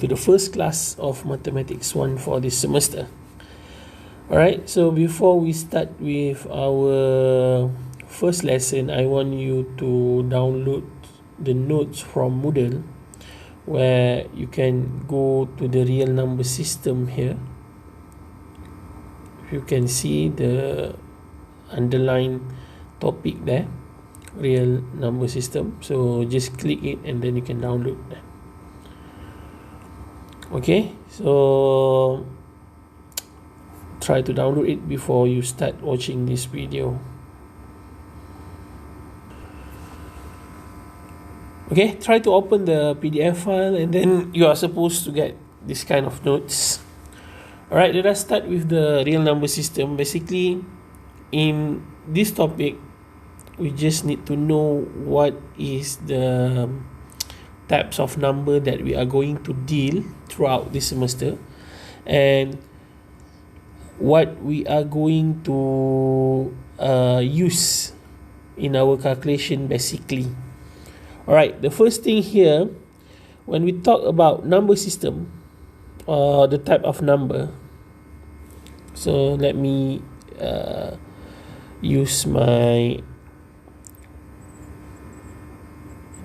to the first class of Mathematics 1 for this semester. Alright, so before we start with our first lesson, I want you to download the notes from Moodle, where you can go to the real number system here. You can see the underlined topic there, real number system. So just click it and then you can download that. Okay, so try to download it before you start watching this video. Okay, try to open the PDF file and then you are supposed to get this kind of notes. Alright, let us start with the real number system. Basically, in this topic, we just need to know what is the types of number that we are going to deal throughout this semester, and what we are going to use in our calculation basically. Alright, the first thing here, when we talk about number system, the type of number, so let me use my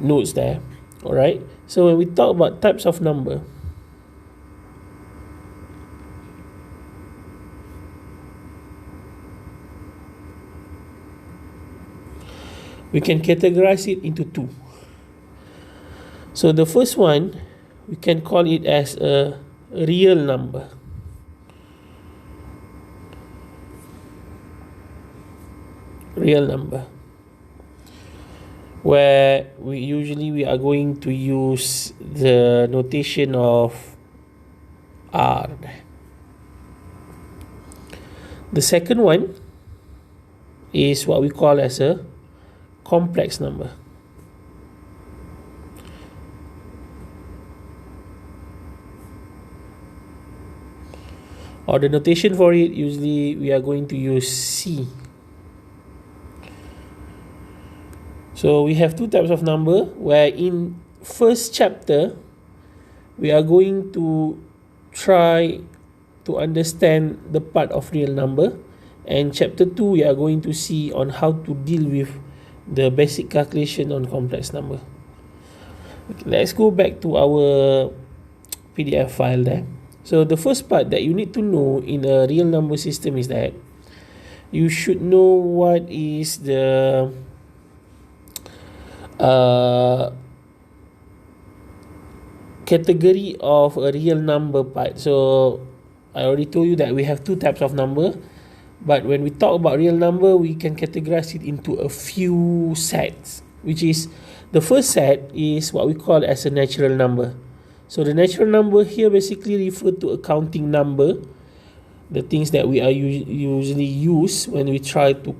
notes there. Alright, so when we talk about types of number, we can categorize it into two. So the first one, we can call it as a real number. Real number, where we are going to use the notation of R. The second one is what we call as a complex number. Or the notation for it, usually we are going to use C. So we have two types of number, where in first chapter we are going to try to understand the part of real number, and chapter 2 we are going to see on how to deal with the basic calculation on complex number. Okay, let's go back to our PDF file there. So the first part that you need to know in a real number system is that you should know what is the category of a real number part. So I already told you that we have two types of number, but when we talk about real number, we can categorize it into a few sets, which is the first set is what we call as a natural number. So the natural number here basically refer to a counting number, the things that we are usually use when we try to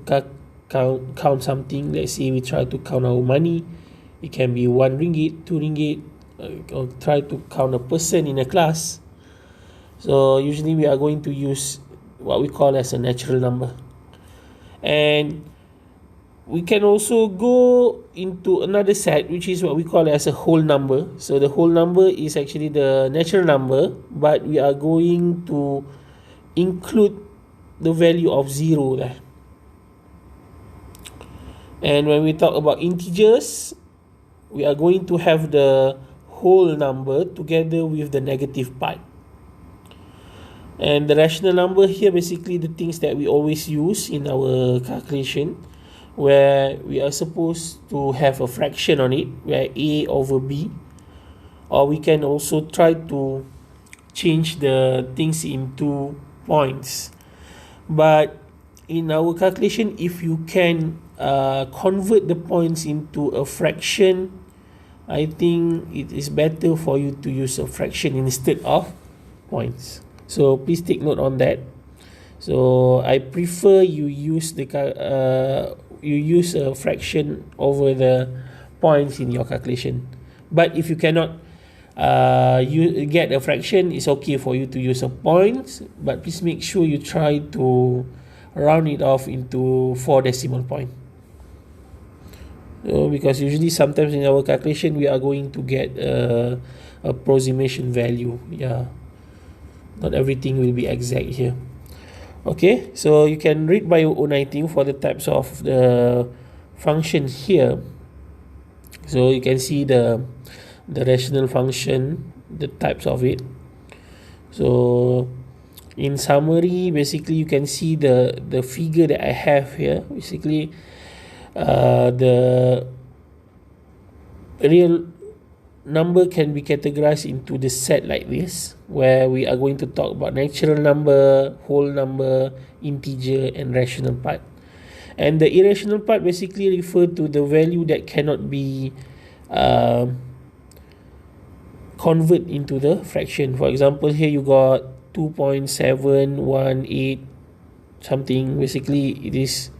count something. Let's say we try to count our money. It can be 1 ringgit, 2 ringgit, or try to count a person in a class. So usually we are going to use what we call as a natural number. And we can also go into another set, which is what we call as a whole number. So the whole number is actually the natural number, but we are going to include the value of 0 there. And when we talk about integers, we are going to have the whole number together with the negative part. And the rational number here, basically the things that we always use in our calculation, where we are supposed to have a fraction on it, where A over B, or we can also try to change the things into points. But in our calculation, if you can convert the points into a fraction, I think it is better for you to use a fraction instead of points. So please take note on that. So I prefer you use a fraction over the points in your calculation. But if you cannot you get a fraction, it's okay for you to use a points, but please make sure you try to round it off into 4 decimal point. Because usually sometimes in our calculation we are going to get approximation value. Yeah, not everything will be exact here. Okay, so you can read by your own, I think, for the types of the function here. So you can see the rational function, the types of it. So in summary, basically you can see the figure that I have here. Basically, the real number can be categorized into the set like this, where we are going to talk about natural number, whole number, integer, and rational part. And the irrational part basically refer to the value that cannot be convert into the fraction. For example, here you got 2.718 something. Basically, it is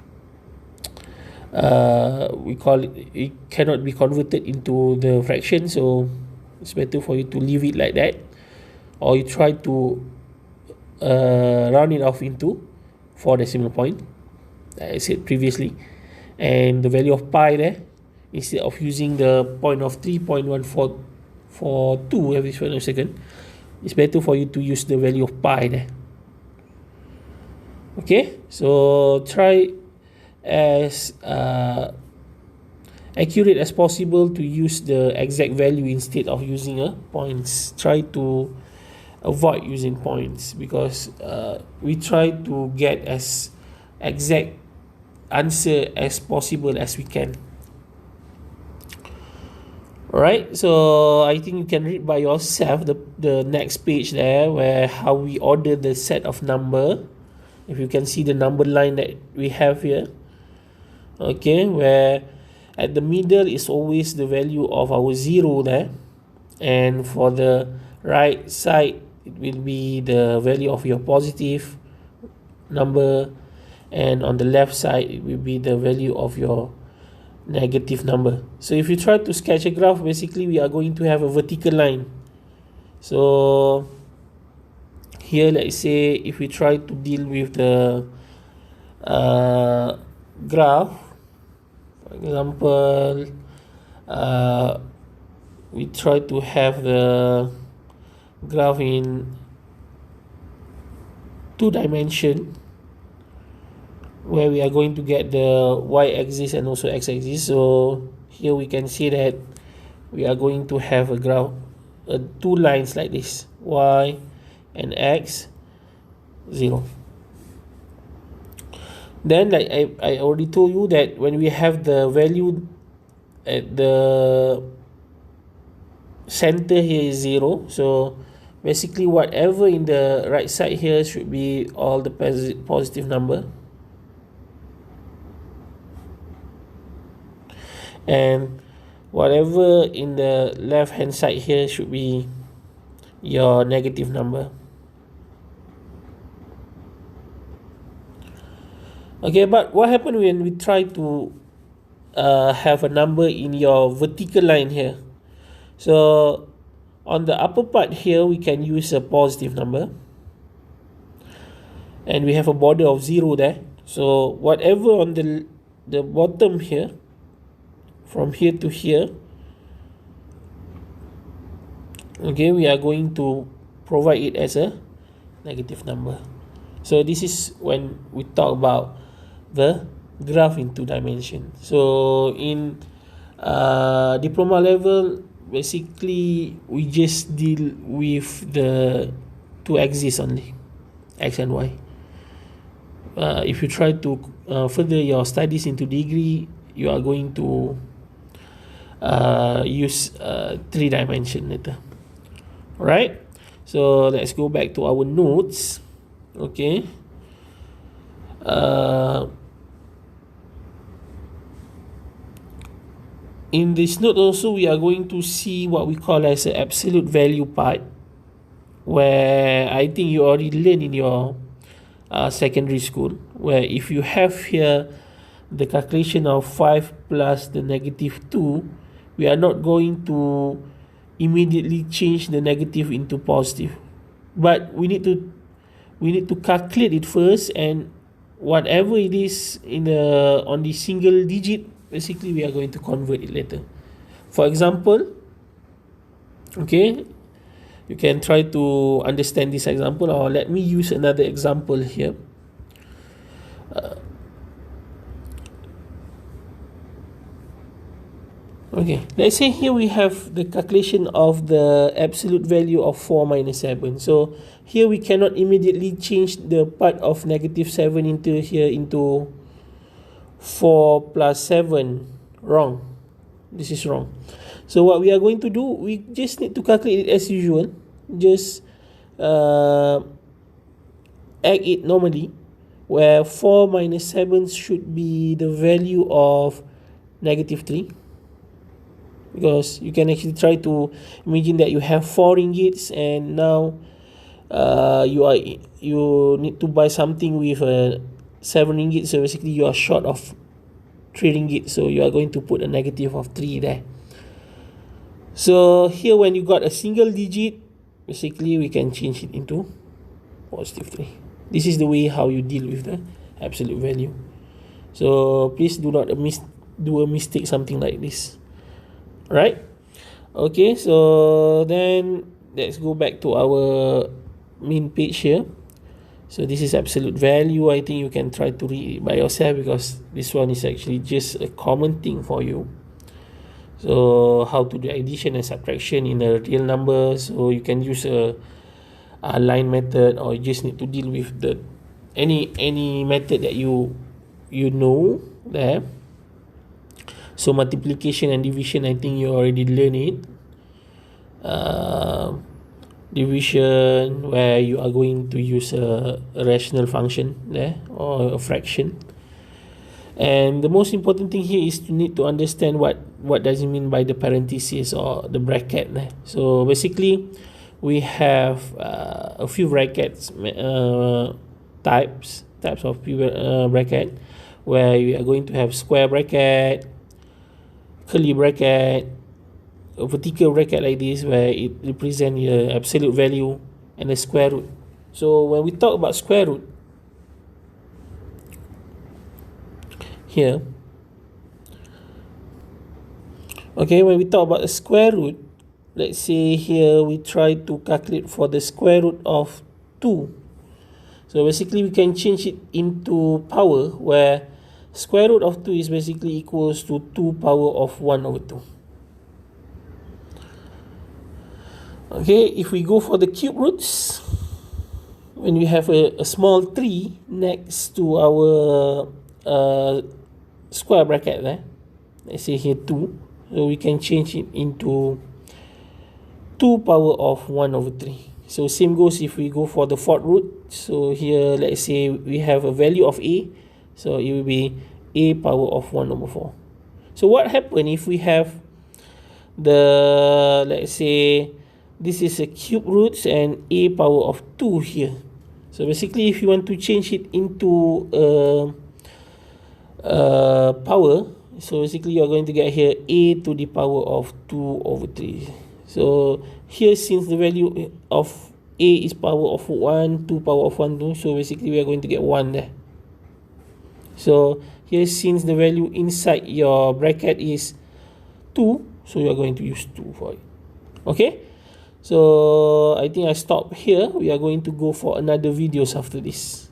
we call it cannot be converted into the fraction, so it's better for you to leave it like that, or you try to round it off into 4 decimal point, like I said previously. And the value of pi there, instead of using the point of 3.1442 every second, it's better for you to use the value of pi there. Okay, so try as accurate as possible to use the exact value instead of using a points. Try to avoid using points, because we try to get as exact answer as possible as we can. Alright, so I think you can read by yourself the next page there, where how we order the set of number. If you can see the number line that we have here, okay, where at the middle is always the value of our zero there, and for the right side it will be the value of your positive number, and on the left side it will be the value of your negative number. So if you try to sketch a graph, basically we are going to have a vertical line. So here, let's say if we try to deal with the graph, for example, we try to have the graph in 2 dimension, where we are going to get the y-axis and also x-axis. So here we can see that we are going to have a graph, 2 lines like this, y and x, 0. Then, like I already told you, that when we have the value at the center here is 0, so basically whatever in the right side here should be all the positive number, and whatever in the left hand side here should be your negative number. Okay, but what happens when we try to have a number in your vertical line here? So on the upper part here, we can use a positive number, and we have a border of 0 there. So whatever on the bottom here, from here to here, okay, we are going to provide it as a negative number. So this is when we talk about the graph in 2 dimensions. So in diploma level, basically we just deal with the 2 axes only, x and y. If you try to further your studies into degree, you are going to use 3 dimension later. Alright, so let's go back to our notes. Okay, in this note also, we are going to see what we call as an absolute value part, where I think you already learned in your secondary school, where if you have here the calculation of 5 plus the negative 2, we are not going to immediately change the negative into positive, but we need to calculate it first, and whatever it is in the on the single digit, basically we are going to convert it later. For example, Okay, you can try to understand this example, or let me use another example here. Okay, let's say here we have the calculation of the absolute value of 4 minus 7. So here we cannot immediately change the part of negative 7 into here into 4 plus 7. Wrong. This is wrong. So what we are going to do, we just need to calculate it as usual. Just add it normally, where 4 minus 7 should be the value of negative 3. Because you can actually try to imagine that you have 4 ringgits and now you need to buy something with 7 ringgit, so basically you are short of 3 ringgit, so you are going to put a negative of 3 there. So here when you got a single digit, basically we can change it into positive 3. This is the way how you deal with the absolute value. So please do not do a mistake something like this. Right? Okay, so then let's go back to our main page here. So this is absolute value. I think you can try to read it by yourself, because this one is actually just a common thing for you. So how to do addition and subtraction in a real number. So you can use a line method, or you just need to deal with the any method that you know there. So multiplication and division, I think you already learned it. Division, where you are going to use a rational function there, or a fraction. And the most important thing here is to need to understand what does it mean by the parentheses or the bracket there. So basically we have a few brackets, types of bracket, where we are going to have square bracket, curly bracket, a vertical bracket like this, where it represents the absolute value, and the square root. So when we talk about square root here, okay, when we talk about a square root, let's say here we try to calculate for the square root of 2. So basically we can change it into power, where square root of 2 is basically equals to 2 power of 1 over 2. Okay, if we go for the cube roots, when we have a small 3 next to our square bracket there, let's say here 2, so we can change it into 2 power of 1 over 3. So same goes if we go for the fourth root. So here let's say we have a value of a, so it will be a power of 1 over 4. So what happens if we have the, let's say this is a cube roots and a power of 2 here. So basically if you want to change it into power, so basically you are going to get here a to the power of 2 over 3. So here, since the value of a is power of 1, 2 power of 1, 2, so basically we are going to get 1 there. So here, since the value inside your bracket is 2, so you are going to use 2 for it. Okay, so I think I stop here. We are going to go for another videos after this.